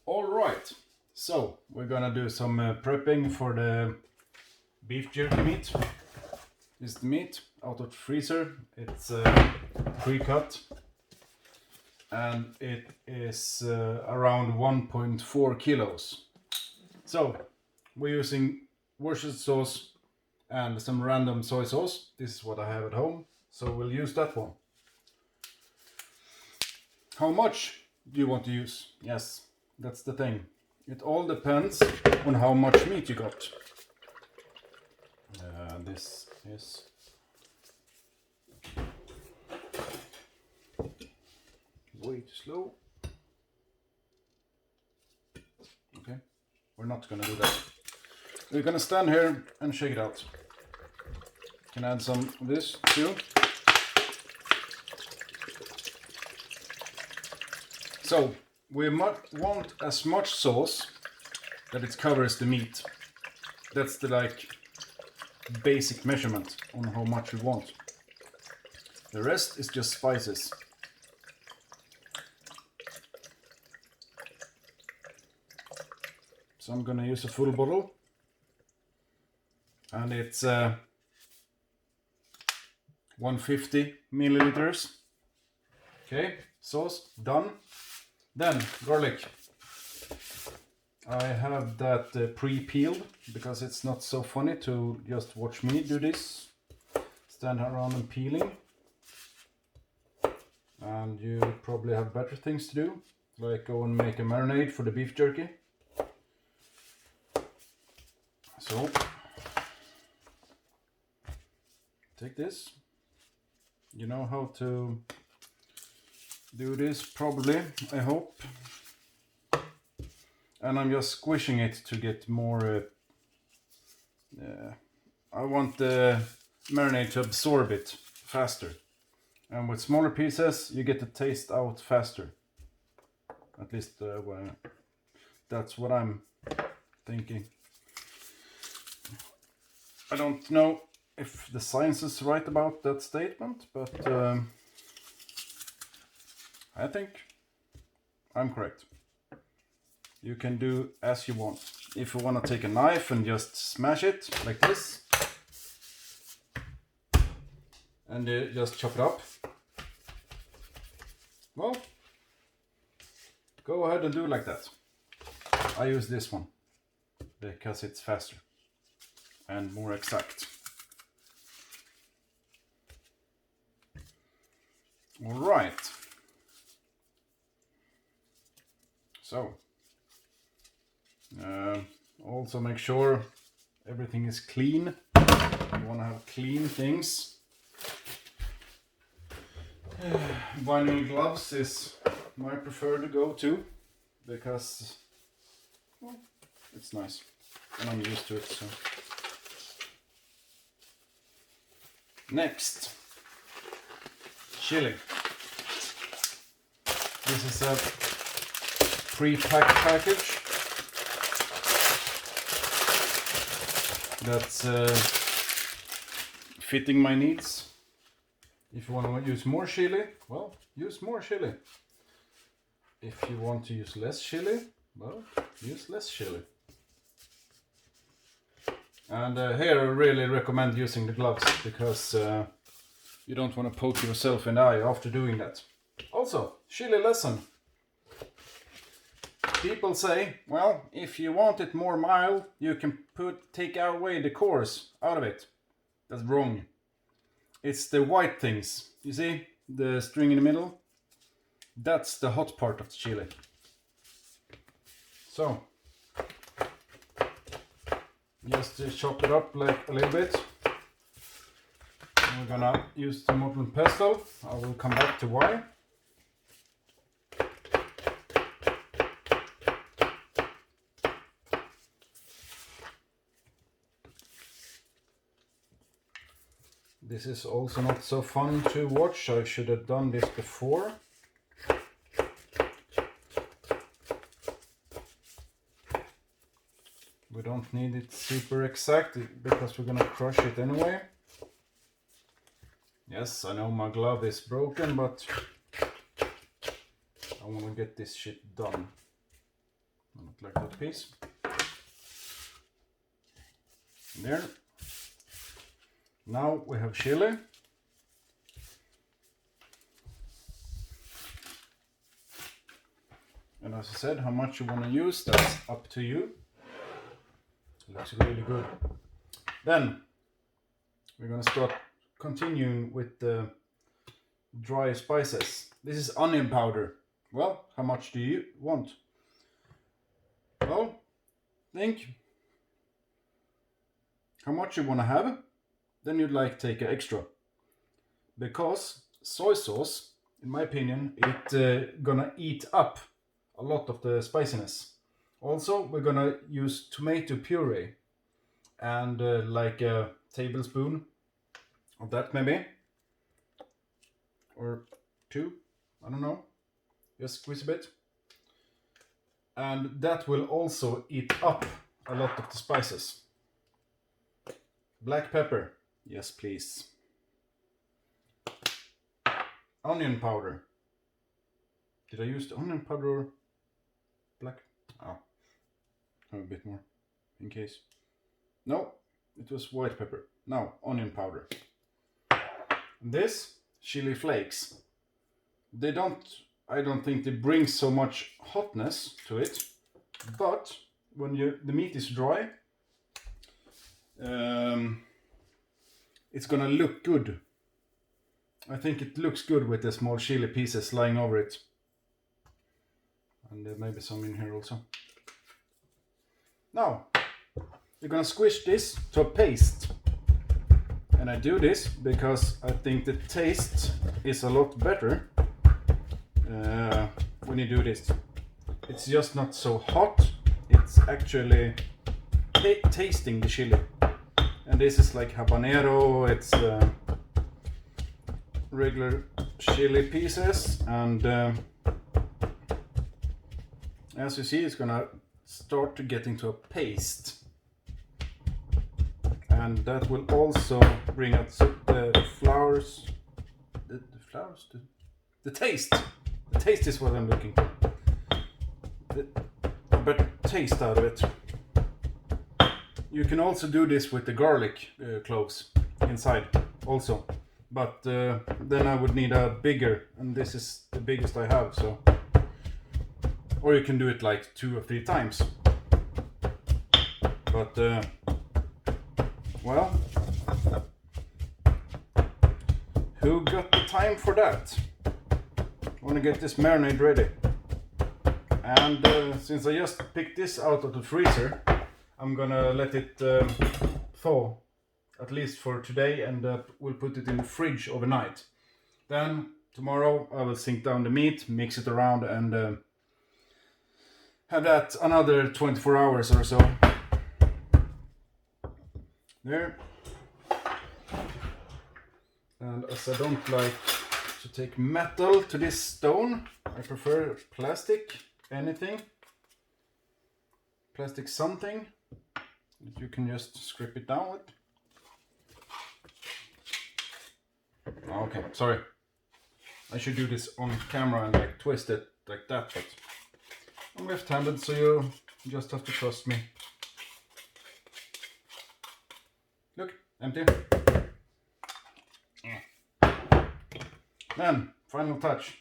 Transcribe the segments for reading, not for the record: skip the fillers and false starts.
All right, so we're gonna do some prepping for the beef jerky meat. This is the meat out of the freezer. It's pre-cut and it is around 1.4 kilos. So we're using Worcestershire sauce and some random soy sauce. This is what I have at home, so we'll use that one. How much do you want to use? Yes, that's the thing. It all depends on how much meat you got. This is way too slow. Okay, we're not gonna do that. We're gonna stand here and shake it out. Can add some of this too. So we want as much sauce that it covers the meat. That's the basic measurement on how much we want. The rest is just spices. So I'm gonna use a full bottle, and it's 150 milliliters. Okay, sauce done. Then garlic. I have that pre-peeled because it's not so funny to just watch me do this. Stand around and peeling. And you probably have better things to do, like go and make a marinade for the beef jerky. So, take this. You know how to do this probably, I hope. And I'm just squishing it to get more, I want the marinade to absorb it faster. And with smaller pieces, you get the taste out faster. At least that's what I'm thinking. I don't know if the science is right about that statement, but I think I'm correct. You can do as you want. If you want to take a knife and just smash it like this, and just chop it up, well, go ahead and do like that. I use this one because it's faster and more exact. All right. So, also make sure everything is clean. You want to have clean things. Vinyl gloves is my preferred go-to because, well, it's nice and I'm used to it. So. Next, chili. This is a pre-packed package that's fitting my needs. If you want to use more chili, well, use more chili. If you want to use less chili, well, use less chili. And here I really recommend using the gloves because you don't want to poke yourself in the eye after doing that. Also, chili lesson. People say, well, if you want it more mild, you can take away the cores out of it. That's wrong. It's the white things. You see the string in the middle? That's the hot part of the chili. So, just chop it up like a little bit. And we're gonna use the modern pestle. I will come back to why. This is also not so fun to watch. I should have done this before. We don't need it super exact because we're gonna crush it anyway. Yes, I know my glove is broken, but I want to get this shit done. I don't like that piece. There. Now we have chili. And as I said, how much you want to use, that's up to you. It looks really good. Then we're going to start continuing with the dry spices. This is onion powder. Well, how much do you want? Well, think how much you want to have, then you'd like take an extra. Because soy sauce, in my opinion, it gonna eat up a lot of the spiciness. Also, we're gonna use tomato puree and like a tablespoon of that maybe, or two, I don't know, just squeeze a bit. And that will also eat up a lot of the spices. Black pepper, yes please. Onion powder. Did I use the onion powder or black? Oh, have a bit more in case. No, it was white pepper. Now onion powder. This chili flakes. They don't. I don't think they bring so much hotness to it, but when the meat is dry, it's gonna look good. I think it looks good with the small chili pieces lying over it. And maybe some in here also. Now, we're gonna squish this to a paste. And I do this because I think the taste is a lot better when you do this. It's just not so hot, it's actually tasting the chili. And this is like habanero, it's regular chili pieces, and as you see, it's gonna start to get into a paste, and that will also bring out the flowers, the taste. The taste is what I'm looking for. A better taste out of it. You can also do this with the garlic cloves inside also, but then I would need a bigger, and this is the biggest I have, so. Or you can do it like 2 or 3 times. But well, who got the time for that? I want to get this marinade ready. And since I just picked this out of the freezer, I'm gonna let it thaw, at least for today, and we'll put it in the fridge overnight. Then tomorrow I will sink down the meat, mix it around, and have that another 24 hours or so. There. And as I don't like to take metal to this stone, I prefer plastic, anything. Plastic something that you can just scrape it down with. Okay, sorry. I should do this on camera and like twist it like that, but I'm left-handed, so you just have to trust me. Look, empty. Then, final touch.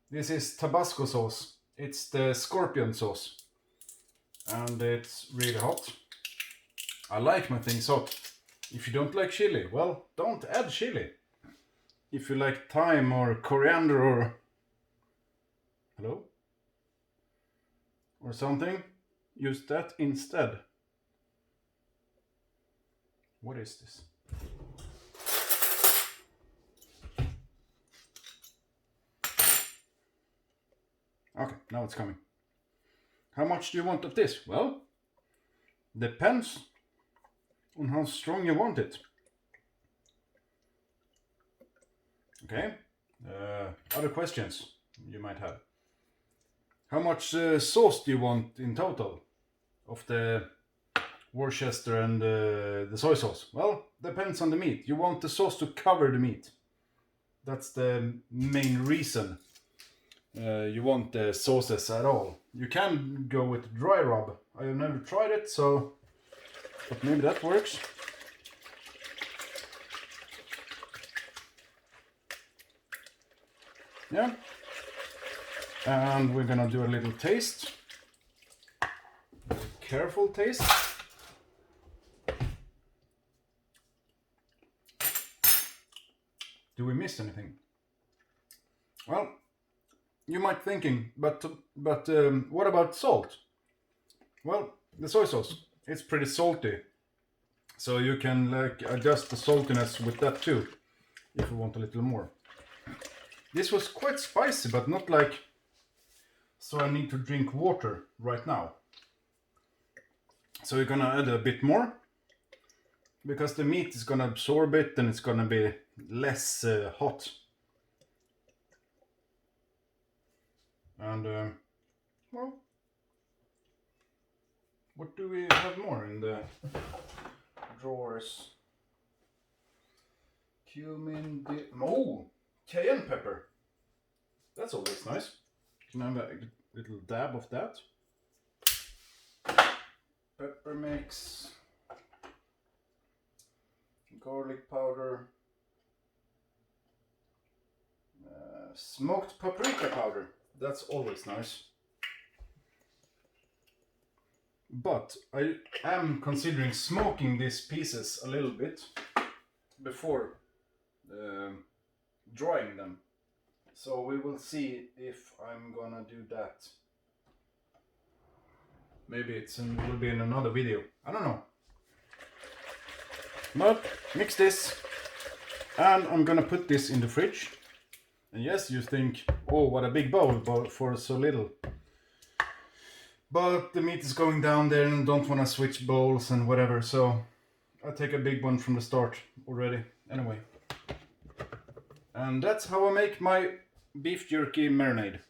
This is Tabasco sauce. It's the scorpion sauce. And it's really hot. I like my things hot. If you don't like chili, well, don't add chili. If you like thyme or coriander or... Hello? Or something, use that instead. What is this? Okay, now it's coming. How much do you want of this? Well, depends on how strong you want it. Okay, other questions you might have. How much sauce do you want in total of the Worcester and the soy sauce? Well, depends on the meat. You want the sauce to cover the meat. That's the main reason. you want the sauces at all. You can go with dry rub. I have never tried it, so but maybe that works. Yeah. And we're gonna do a little taste. Careful taste. Do we miss anything? Well, you might thinking, but what about salt? Well, the soy sauce, it's pretty salty, so you can like adjust the saltiness with that too, if you want a little more. This was quite spicy, but not like so I need to drink water right now. So we're gonna add a bit more, because the meat is gonna absorb it and it's gonna be less hot. And well, what do we have more in the drawers? Cumin, oh, cayenne pepper. That's always nice. Can I have a little dab of that? Pepper mix, garlic powder, smoked paprika powder. That's always nice. But I am considering smoking these pieces a little bit before drying them. So we will see if I'm gonna do that. Maybe it will be in another video. I don't know. But mix this, and I'm gonna put this in the fridge. And yes, you think, oh, what a big bowl for so little. But the meat is going down there and don't want to switch bowls and whatever, so I'll take a big one from the start already. Anyway. And that's how I make my beef jerky marinade.